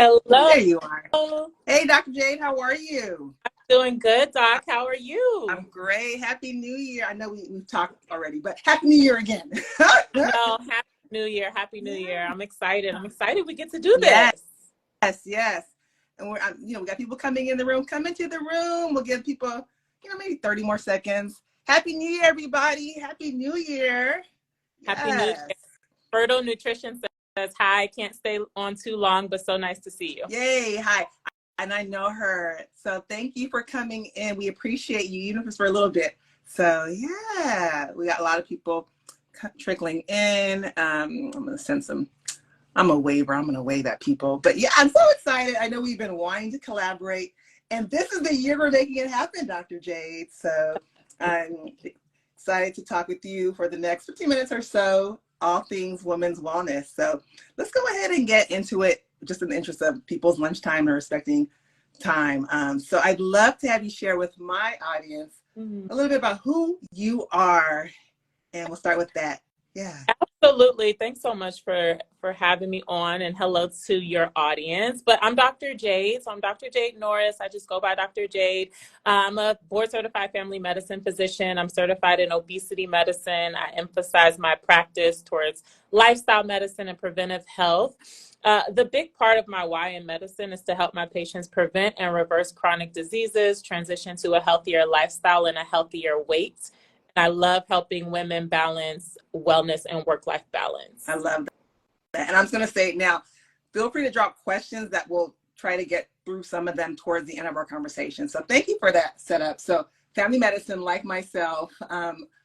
Hello. There you are. Hey, Dr. Jade, how are you? Doing good, Doc. How are you? I'm great. Happy New Year. I know we've talked already, but Happy New Year again. No, Happy New Year. Happy New Year. I'm excited. I'm excited we get to do Yes, this. yes. And we got people coming in the room. Come into the room. We'll give people, maybe 30 more seconds. Happy New Year, everybody. Happy New Year. Happy New Year. Yes. Fertile Nutrition says hi. Can't stay on too long, but so nice to see you. Yay. Hi. And I know her. So thank you for coming in. We appreciate you, even if it's for a little bit. So yeah, we got a lot of people trickling in. I'm going to send some. I'm a waver. I'm going to wave at people. But yeah, I'm so excited. I know we've been wanting to collaborate. And this is the year we're making it happen, Dr. Jade. So I'm excited to talk with you for the next 15 minutes or so, all things women's wellness. So let's go ahead and get into it, just in the interest of people's lunchtime and respecting time. So I'd love to have you share with my audience a little bit about who you are. And we'll start with that. Yeah. Absolutely. Thanks so much for having me on, and hello to your audience. But I'm Dr. Jade. So I'm Dr. Jade Norris. I just go by Dr. Jade. I'm a board certified family medicine physician. I'm certified in obesity medicine. I emphasize my practice towards lifestyle medicine and preventive health. The big part of my why in medicine is to help my patients prevent and reverse chronic diseases, transition to a healthier lifestyle and a healthier weight. I love helping women balance wellness and work-life balance. I love that. And I'm just going to say now, feel free to drop questions that we'll try to get through some of them towards the end of our conversation. So thank you for that setup. So family medicine, like myself,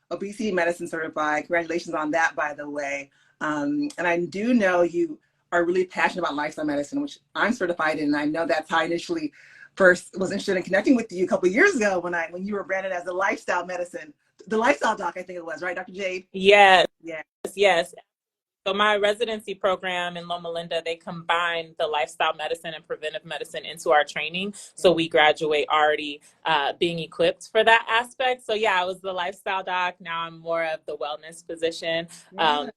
obesity medicine certified. Congratulations on that, by the way. And I do know you are really passionate about lifestyle medicine, which I'm certified in. And I know that's how I initially first was interested in connecting with you a couple of years ago when you were branded as the lifestyle doc, I think it was, right, Dr. Jade? Yes. Yeah. Yes. So my residency program in Loma Linda, they combine the lifestyle medicine and preventive medicine into our training. So we graduate already being equipped for that aspect. So yeah, I was the lifestyle doc. Now I'm more of the wellness physician. Yeah.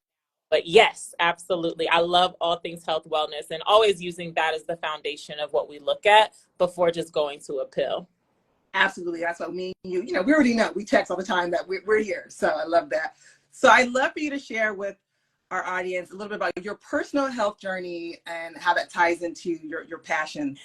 But yes, absolutely. I love all things health, wellness, and always using that as the foundation of what we look at before just going to a pill. Absolutely. That's what me and you, we already know. We text all the time that we're here. So I love that. So I'd love for you to share with our audience a little bit about your personal health journey and how that ties into your passion.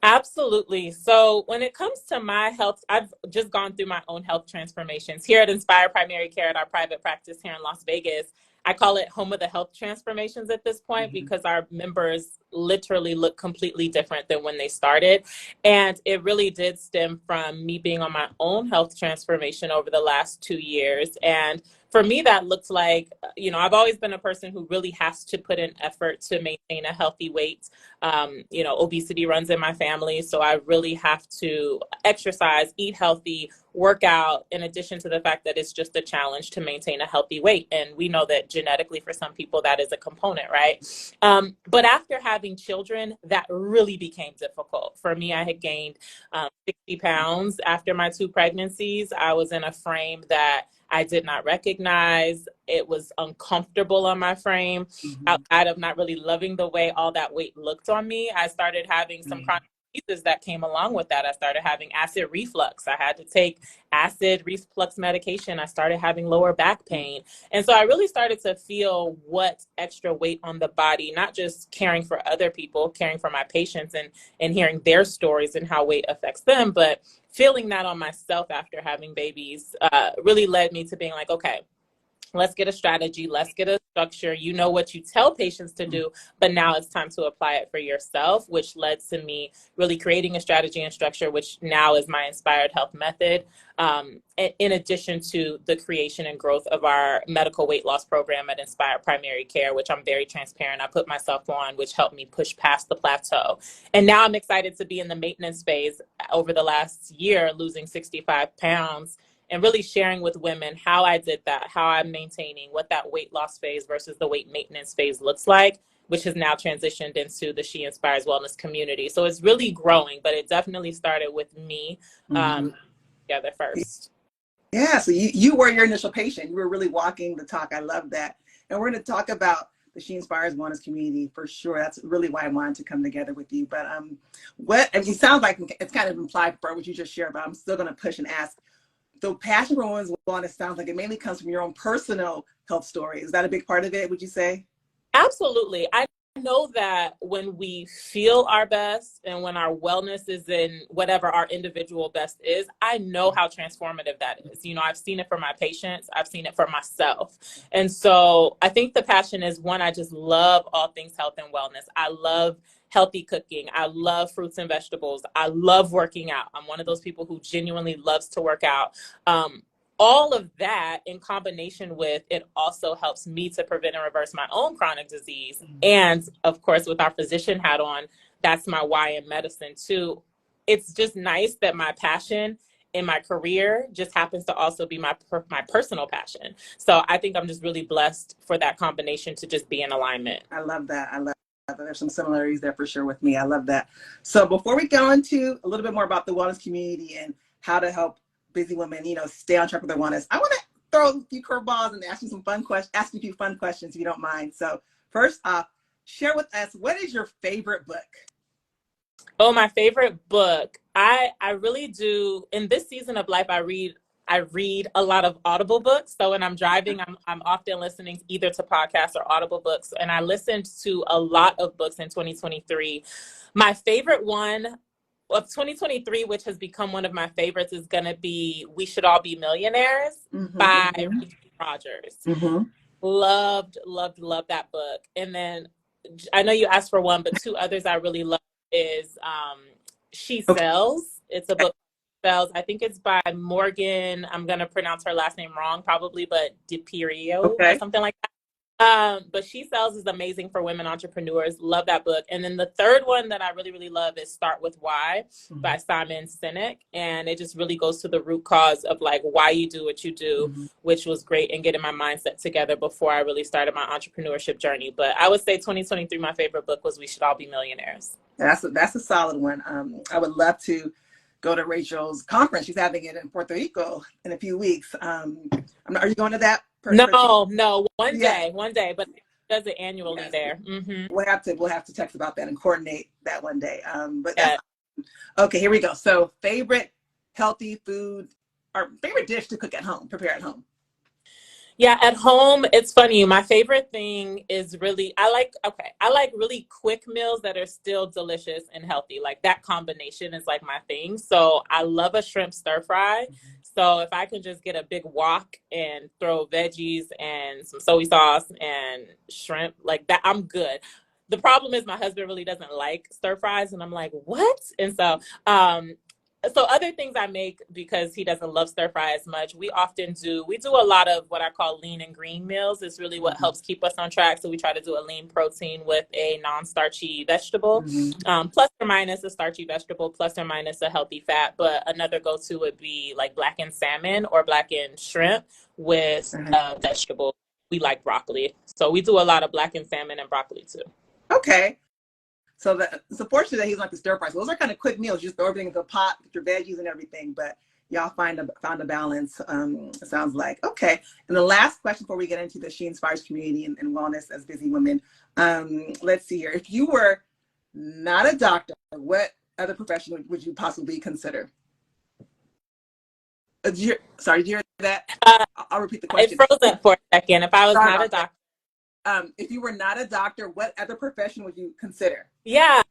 Absolutely. So when it comes to my health, I've just gone through my own health transformations here at Inspire Primary Care at our private practice here in Las Vegas. I call it home of the health transformations at this point because our members literally look completely different than when they started. And it really did stem from me being on my own health transformation over the last 2 years. And for me, that looked like, I've always been a person who really has to put in effort to maintain a healthy weight. Obesity runs in my family, so I really have to exercise, eat healthy, work out, in addition to the fact that it's just a challenge to maintain a healthy weight. And we know that genetically for some people that is a component, right? But after having children, that really became difficult. For me, I had gained 60 pounds after my 2 pregnancies. I was in a frame that I did not recognize. It was uncomfortable on my frame. Outside of not really loving the way all that weight looked on me, I started having some chronic diseases that came along with that. I started having acid reflux. I had to take acid reflux medication. I started having lower back pain. And so I really started to feel what extra weight on the body, not just caring for other people, caring for my patients and hearing their stories and how weight affects them, but feeling that on myself after having babies really led me to being like, okay, let's get a strategy. Let's get a structure. You know what you tell patients to do, but now it's time to apply it for yourself, which led to me really creating a strategy and structure, which now is my Inspired Health Method. In addition to the creation and growth of our medical weight loss program at Inspire Primary Care, which I'm very transparent. I put myself on, which helped me push past the plateau. And now I'm excited to be in the maintenance phase over the last year, losing 65 pounds. And really sharing with women how I did that, how I'm maintaining, what that weight loss phase versus the weight maintenance phase looks like, which has now transitioned into the She NSPIRES Wellness Community. So it's really growing, but it definitely started with me together first. Yeah, so you were your initial patient. You were really walking the talk. I love that. And we're going to talk about the She Inspires Wellness Community for sure. That's really why I wanted to come together with you. But what, I mean, it sounds like it's kind of implied for what you just shared, but I'm still going to push and ask. The passion for women's wellness sounds like it mainly comes from your own personal health story. Is that a big part of it, would you say? Absolutely. I know that when we feel our best and when our wellness is in whatever our individual best is, I know how transformative that is. You know, I've seen it for my patients, I've seen it for myself. And so I think the passion is, one, I just love all things health and wellness. I love healthy cooking. I love fruits and vegetables. I love working out. I'm one of those people who genuinely loves to work out. All of that in combination with it also helps me to prevent and reverse my own chronic disease. And of course, with our physician hat on, that's my why in medicine too. It's just nice that my passion in my career just happens to also be my personal passion. So I think I'm just really blessed for that combination to just be in alignment. I love that. I love that. There's some similarities there for sure with me. I love that. So before we go into a little bit more about the wellness community and how to help busy women, you know, stay on track with their wellness, I want to throw a few curveballs and ask you some fun questions, ask you a few fun questions if you don't mind. So first off, share with us, what is your favorite book? Oh, my favorite book. I really do. In this season of life, I read a lot of Audible books. So when I'm driving, I'm often listening either to podcasts or Audible books. And I listened to a lot of books in 2023. My favorite one of 2023, which has become one of my favorites, is going to be We Should All Be Millionaires by Richard Rogers. Loved that book. And then I know you asked for one, but two others I really love is She Sells. It's a book Sells. I think it's by Morgan. I'm going to pronounce her last name wrong probably, but DiPiero or something like that. But She Sells is amazing for women entrepreneurs. Love that book. And then the third one that I really, really love is Start With Why by Simon Sinek. And it just really goes to the root cause of like why you do what you do, which was great in getting my mindset together before I really started my entrepreneurship journey. But I would say 2023, my favorite book was We Should All Be Millionaires. That's a solid one. I would love to go to Rachel's conference. She's having it in Puerto Rico in a few weeks. Are you going to that? No, one day, but she does it annually there. We'll have to text about that and coordinate that one day. Okay, here we go. So favorite healthy food or favorite dish to cook at home, prepare at home. Yeah, at home, it's funny. My favorite thing is really, I like really quick meals that are still delicious and healthy. Like that combination is like my thing. So I love a shrimp stir fry. So if I can just get a big wok and throw veggies and some soy sauce and shrimp like that, I'm good. The problem is my husband really doesn't like stir fries. And I'm like, what? And so other things I make because he doesn't love stir fry as much. We do a lot of what I call lean and green meals. It's really what helps keep us on track. So we try to do a lean protein with a non-starchy vegetable, plus or minus a starchy vegetable, plus or minus a healthy fat. But another go-to would be like blackened salmon or blackened shrimp with vegetable. We like broccoli. So we do a lot of blackened salmon and broccoli too. Okay. So it's unfortunate that he's like the stir fry. So those are kind of quick meals. You just throw everything in the pot, get your veggies and everything. But y'all found a balance. It sounds like. Okay. And the last question before we get into the She Inspires community and wellness as busy women. Let's see here. If you were not a doctor, what other profession would you possibly consider? Sorry, did you hear that? I'll repeat the question. It froze up for a second. If I was not a doctor. If you were not a doctor, what other profession would you consider? Yeah,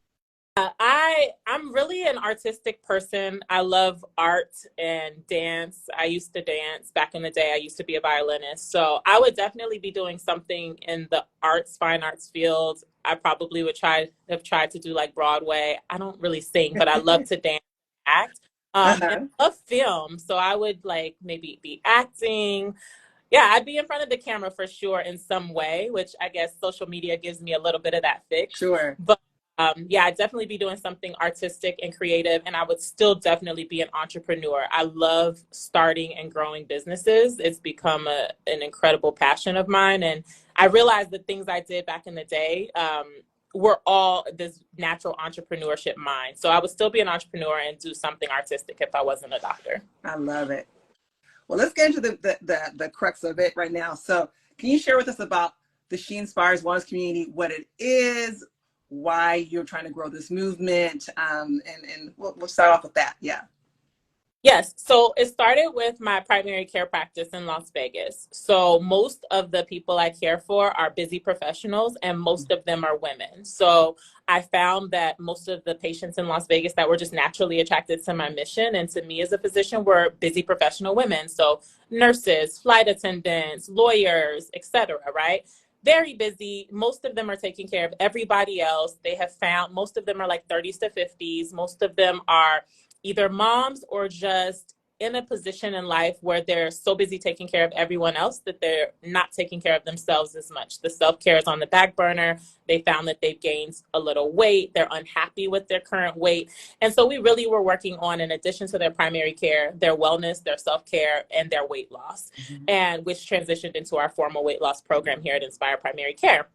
I'm really an artistic person. I love art and dance. I used to dance back in the day. I used to be a violinist. So I would definitely be doing something in the fine arts field. I probably would have tried to do like Broadway. I don't really sing, but I love to dance and act. And I love film. So I would like maybe be acting. Yeah, I'd be in front of the camera for sure in some way, which I guess social media gives me a little bit of that fix. Sure. But yeah, I'd definitely be doing something artistic and creative, and I would still definitely be an entrepreneur. I love starting and growing businesses. It's become an incredible passion of mine. And I realized the things I did back in the day were all this natural entrepreneurship mind. So I would still be an entrepreneur and do something artistic if I wasn't a doctor. I love it. Well, let's get into the crux of it right now. So can you share with us about the She Inspires Wellness Community, what it is, why you're trying to grow this movement, and we'll start off with that. Yeah. Yes. So it started with my primary care practice in Las Vegas. So most of the people I care for are busy professionals, and most of them are women. So I found that most of the patients in Las Vegas that were just naturally attracted to my mission and to me as a physician were busy professional women. So nurses, flight attendants, lawyers, etc. Right? Very busy. Most of them are taking care of everybody else. They have found most of them are like 30s to 50s. Most of them are either moms or just in a position in life where they're so busy taking care of everyone else that they're not taking care of themselves as much. The self-care is on the back burner. They found that they've gained a little weight. They're unhappy with their current weight. And so we really were working on, in addition to their primary care, their wellness, their self-care, and their weight loss, and which transitioned into our formal weight loss program here at Inspire Primary Care.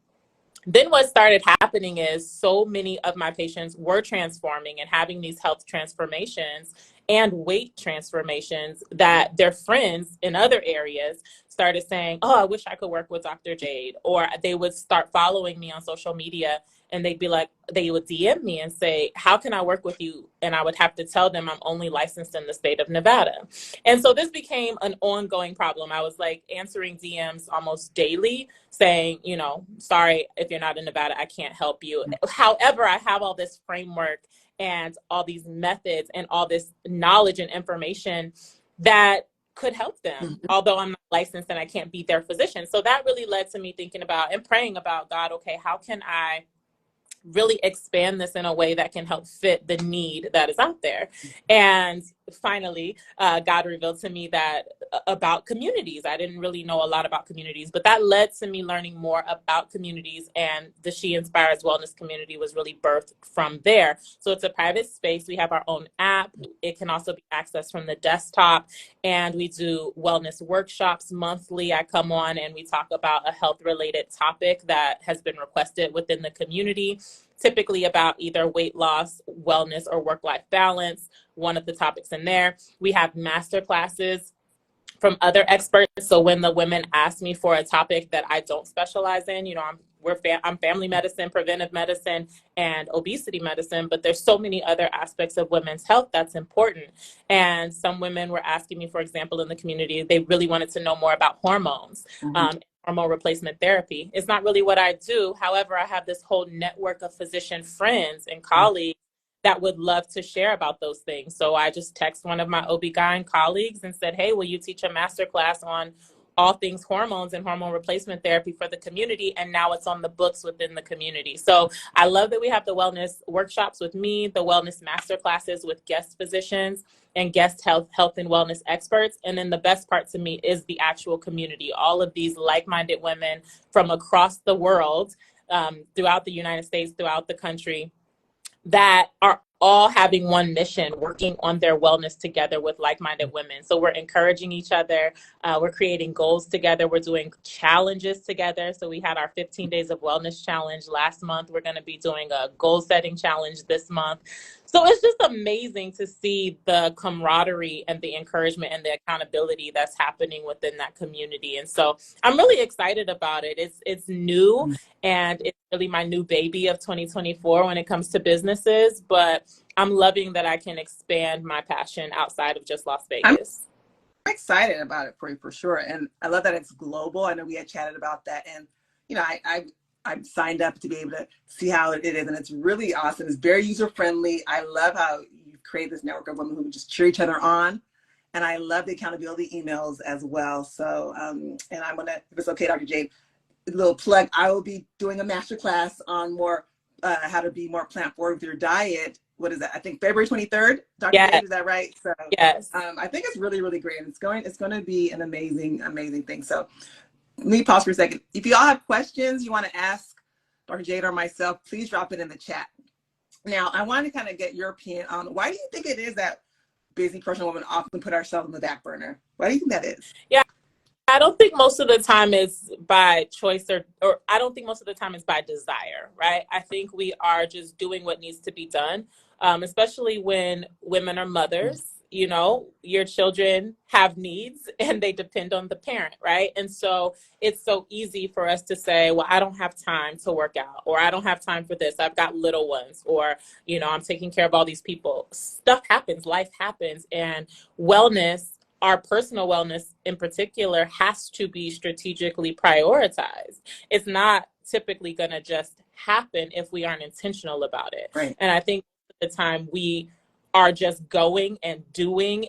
Then what started happening is so many of my patients were transforming and having these health transformations and weight transformations that their friends in other areas started saying, oh, I wish I could work with Dr. Jade. Or they would start following me on social media and they'd be like, they would DM me and say, how can I work with you? And I would have to tell them I'm only licensed in the state of Nevada. And so this became an ongoing problem. I was like answering DMs almost daily saying, you know, sorry, if you're not in Nevada, I can't help you. However, I have all this framework and all these methods and all this knowledge and information that could help them, although I'm not licensed and I can't be their physician. So that really led to me thinking about and praying about, God, okay, how can I really expand this in a way that can help fit the need that is out there? And finally, God revealed to me that about communities. I didn't really know a lot about communities, but that led to me learning more about communities, and the She Inspires Wellness Community was really birthed from there. So it's a private space. We have our own app. It can also be accessed from the desktop, and we do wellness workshops monthly. I come on and we talk about a health-related topic that has been requested within the community, typically about either weight loss, wellness, or work-life balance, one of the topics in there. We have master classes from other experts. So when the women ask me for a topic that I don't specialize in, you know, I'm family medicine, preventive medicine, and obesity medicine, but there's so many other aspects of women's health that's important. And some women were asking me, for example, in the community, they really wanted to know more about hormones. Hormone replacement therapy. It's not really what I do. However, I have this whole network of physician friends and colleagues that would love to share about those things. So I just text one of my OB/GYN colleagues and said, hey, will you teach a master class on all things hormones and hormone replacement therapy for the community? And now it's on the books within the community. So I love that we have the wellness workshops with me, the wellness master classes with guest physicians and guest health and wellness experts. And then the best part to me is the actual community, all of these like-minded women from across the world, throughout the United States, throughout the country, that are all having one mission, working on their wellness together with like-minded women. So we're encouraging each other. We're creating goals together. We're doing challenges together. So we had our 15 days of wellness challenge last month. We're going to be doing a goal setting challenge this month. So it's just amazing to see the camaraderie and the encouragement and the accountability that's happening within that community. And so I'm really excited about it. It's new, and it's really my new baby of 2024 when it comes to businesses, but I'm loving that I can expand my passion outside of just Las Vegas. I'm excited about it for sure. And I love that it's global. I know we had chatted about that. And, you know, I'm signed up to be able to see how it is. And it's really awesome. It's very user-friendly. I love how you've created this network of women who just cheer each other on. And I love the accountability emails as well. So, and I'm going to, if it's okay, Dr. Jade, a little plug, I will be doing a masterclass on more, how to be more plant-forward with your diet. What is that? I think February 23rd, Dr. Yes. Jade, is that right? So yes. I think it's really, really great. And it's going to be an amazing, amazing thing. So let me pause for a second. If you all have questions you want to ask Dr. Jade or myself, please drop it in the chat. Now, I want to kind of get your opinion on, why do you think it is that busy professional women often put ourselves on the back burner? Why do you think that is? Yeah. I don't think most of the time it's by choice or I don't think most of the time it's by desire, right? I think we are just doing what needs to be done, especially when women are mothers. you know, your children have needs and they depend on the parent, right? And so it's so easy for us to say, well, I don't have time to work out, or I don't have time for this. I've got little ones, or, you know, I'm taking care of all these people. Stuff happens, life happens, and wellness, our personal wellness in particular, has to be strategically prioritized. It's not typically going to just happen if we aren't intentional about it. Right. And I think at the time we are just going and doing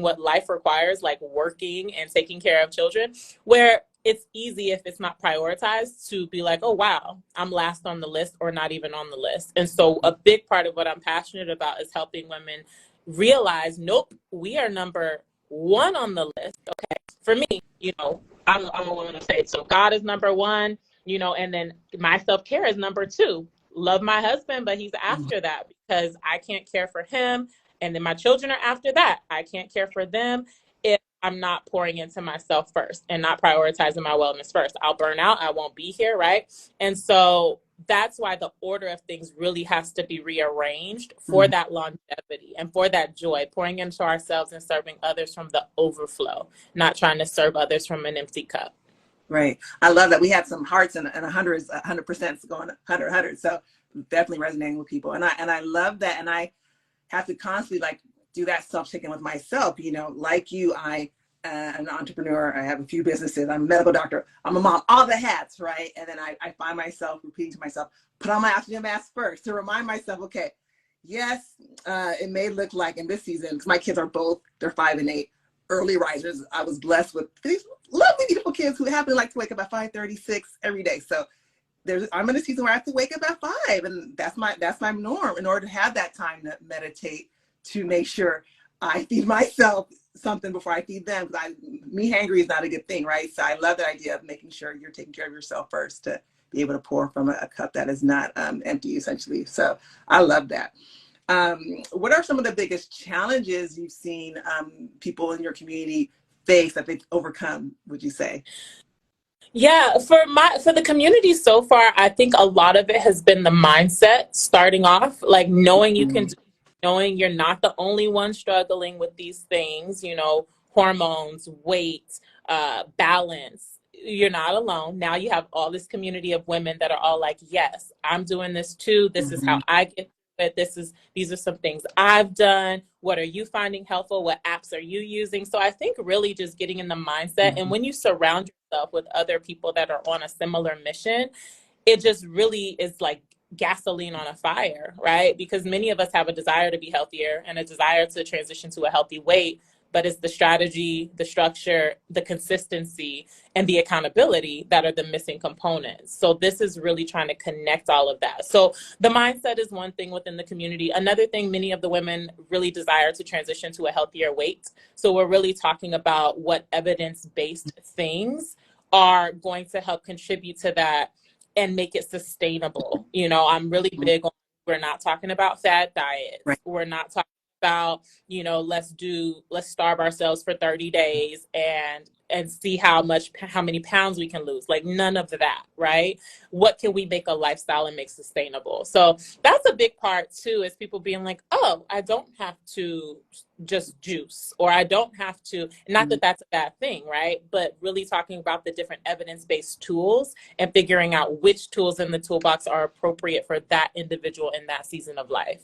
what life requires, like working and taking care of children, where it's easy, if it's not prioritized, to be like, oh, wow, I'm last on the list or not even on the list. And so a big part of what I'm passionate about is helping women realize, nope, we are number one on the list. Okay. For me, you know, I'm a woman of faith. So God is number one, you know, and then my self-care is number two. Love my husband, but he's after that, because I can't care for him. And then my children are after that. I can't care for them if I'm not pouring into myself first and not prioritizing my wellness first. I'll burn out. I won't be here, right? And so that's why the order of things really has to be rearranged for that longevity and for that joy, pouring into ourselves and serving others from the overflow, not trying to serve others from an empty cup. Right. I love that. We had some hearts and 100% going 100. So definitely resonating with people. And I love that. And I have to constantly like do that self-checking with myself. You know, like you, I am an entrepreneur. I have a few businesses. I'm a medical doctor. I'm a mom, all the hats, right? And then I find myself repeating to myself, put on my oxygen mask first, to remind myself, okay, yes, it may look like in this season, because my kids are both, they're 5 and 8, early risers. I was blessed with these lovely, beautiful kids who happen to like to wake up at 5:36 every day. So I'm in a season where I have to wake up at 5, and that's my norm in order to have that time to meditate, to make sure I feed myself something before I feed them. Because me hangry is not a good thing, right? So I love the idea of making sure you're taking care of yourself first to be able to pour from a cup that is not empty, essentially. So I love that. What are some of the biggest challenges you've seen people in your community face that they've overcome, would you say? Yeah, for the community so far, I think a lot of it has been the mindset starting off, like knowing you can do, knowing you're not the only one struggling with these things, you know, hormones, weight, balance. You're not alone. Now you have all this community of women that are all like, yes, I'm doing this too. This is how I get it. These are some things I've done. What are you finding helpful? What apps are you using? So I think really just getting in the mindset. And when you surround yourself with other people that are on a similar mission, it just really is like gasoline on a fire, right? Because many of us have a desire to be healthier and a desire to transition to a healthy weight, but it's the strategy, the structure, the consistency, and the accountability that are the missing components. So this is really trying to connect all of that. So the mindset is one thing within the community. Another thing, many of the women really desire to transition to a healthier weight. So we're really talking about what evidence-based things are going to help contribute to that and make it sustainable. You know, I'm really big on, we're not talking about fad diets. Right. We're not talking about, you know, let's starve ourselves for 30 days and see how many pounds we can lose. Like none of that, right? What can we make a lifestyle and make sustainable? So that's a big part too, is people being like, oh, I don't have to just juice, or I don't have to, not that that's a bad thing, right? But really talking about the different evidence-based tools and figuring out which tools in the toolbox are appropriate for that individual in that season of life.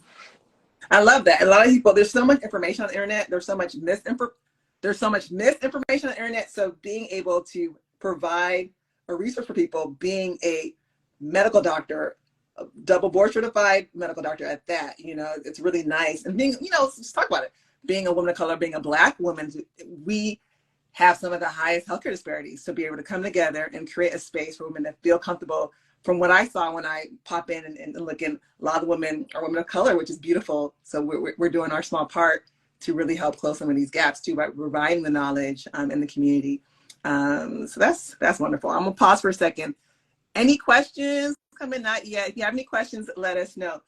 I love that. A lot of people, there's so much information on the internet. There's so much misinformation on the internet. So being able to provide a resource for people, being a medical doctor, a double board certified medical doctor at that, you know, it's really nice. And being, you know, let's talk about it. Being a woman of color, being a Black woman, we have some of the highest healthcare disparities. So be able to come together and create a space for women that feel comfortable. From what I saw when I pop in and look in, a lot of the women are women of color, which is beautiful. So we're doing our small part to really help close some of these gaps too, by providing the knowledge in the community. So that's wonderful. I'm gonna pause for a second. Any questions coming? Not yet. If you have any questions, let us know.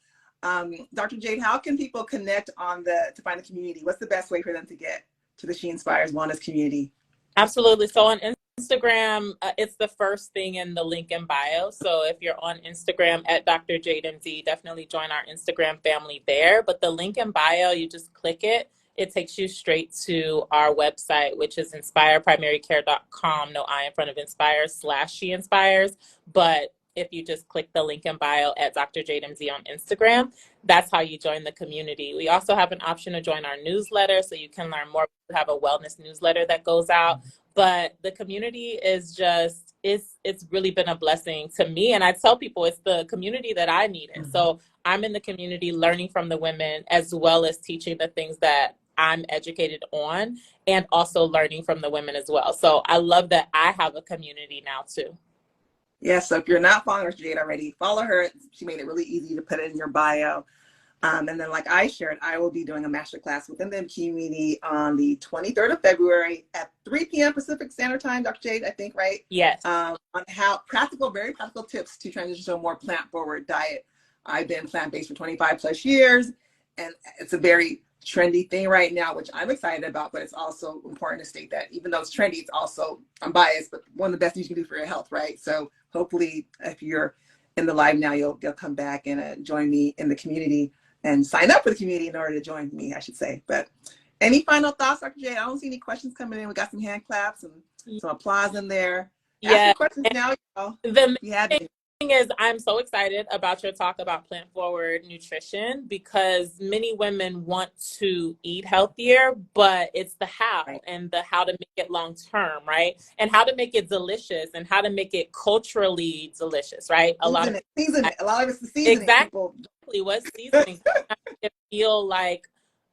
Dr. Jade, how can people connect to find the community? What's the best way for them to get to the She NSPIRES Wellness Community? Absolutely. So on Instagram, it's the first thing in the link in bio. So if you're on Instagram at Dr. Jade MD, definitely join our Instagram family there. But the link in bio, you just click it. it takes you straight to our website, which is inspireprimarycare.com. No I in front of inspire / She Inspires. But if you just click the link in bio at Dr. Jade MZ on Instagram, that's how you join the community. We also have an option to join our newsletter, so you can learn more. We have a wellness newsletter that goes out. But the community is just, it's really been a blessing to me. And I tell people it's the community that I needed. So I'm in the community learning from the women, as well as teaching the things that I'm educated on, and also learning from the women as well. So I love that I have a community now too. Yeah, so if you're not following Jade already, follow her. She made it really easy to put it in your bio. And then like I shared, I will be doing a masterclass within the community on the 23rd of February at 3 p.m. Pacific Standard Time, Dr. Jade, I think, right? Yes. On how very practical tips to transition to a more plant-forward diet. I've been plant-based for 25 plus years, and it's a very trendy thing right now, which I'm excited about, but it's also important to state that even though it's trendy, it's also, I'm biased, but one of the best things you can do for your health, right? So hopefully if you're in the live now, you'll come back and join me in the community and sign up for the community in order to join me, I should say. But any final thoughts, Dr. Jade? I don't see any questions coming in. We got some hand claps and some applause in there. Yeah. Ask your questions now, y'all. The thing is, I'm so excited about your talk about plant forward nutrition, because many women want to eat healthier, but it's the how, right, and the how to make it long term, right? And how to make it delicious, and how to make it culturally delicious, right? Season it. A lot of it's the seasoning. Exactly. What seasoning? I feel like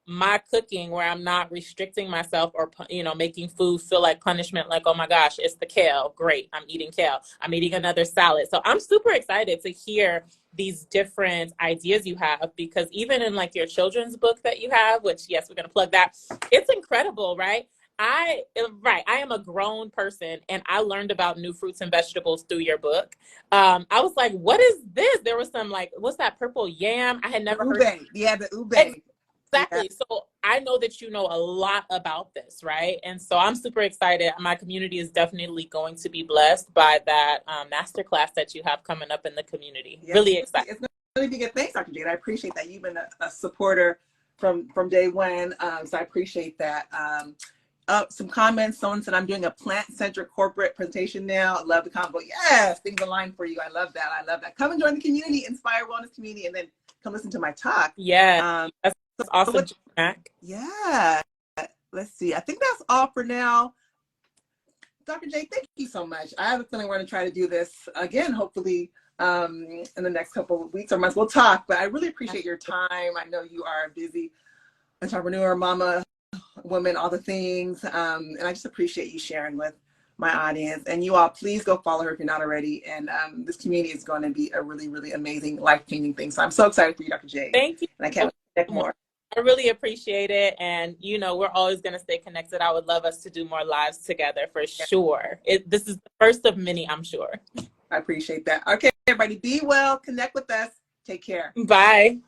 my cooking, where I'm not restricting myself or, making food feel like punishment, like, oh my gosh, it's the kale. Great. I'm eating kale. I'm eating another salad. So I'm super excited to hear these different ideas you have, because even in like your children's book that you have, which, yes, we're going to plug that. It's incredible, right? I am a grown person, and I learned about new fruits and vegetables through your book. I was like, what is this? There was some like, what's that purple yam? I had never heard. Yeah, the ube. Exactly. Yeah. So I know that you know a lot about this, right? And so I'm super excited. My community is definitely going to be blessed by that masterclass that you have coming up in the community. Yeah, really excited. It's going to be good. Thanks, Dr. Jade. I appreciate that. You've been a supporter from day one, so I appreciate that. Some comments. Someone said, I'm doing a plant-centric corporate presentation now. I love the combo. Yes, things align for you. I love that. I love that. Come and join the community, Inspire Wellness Community, and then come listen to my talk. Yeah, that's awesome. Yeah. Let's see. I think that's all for now. Dr. Jade, thank you so much. I have a feeling we're going to try to do this again, hopefully in the next couple of weeks or months. We'll talk, but I really appreciate your time. I know you are a busy entrepreneur, mama, woman, all the things. And I just appreciate you sharing with my audience. And you all, please go follow her if you're not already. And this community is going to be a really, really amazing, life-changing thing. So I'm so excited for you, Dr. Jade. Thank you. And I can't wait to connect more. I really appreciate it. And, we're always going to stay connected. I would love us to do more lives together for sure. This is the first of many, I'm sure. I appreciate that. Okay, everybody, be well. Connect with us. Take care. Bye.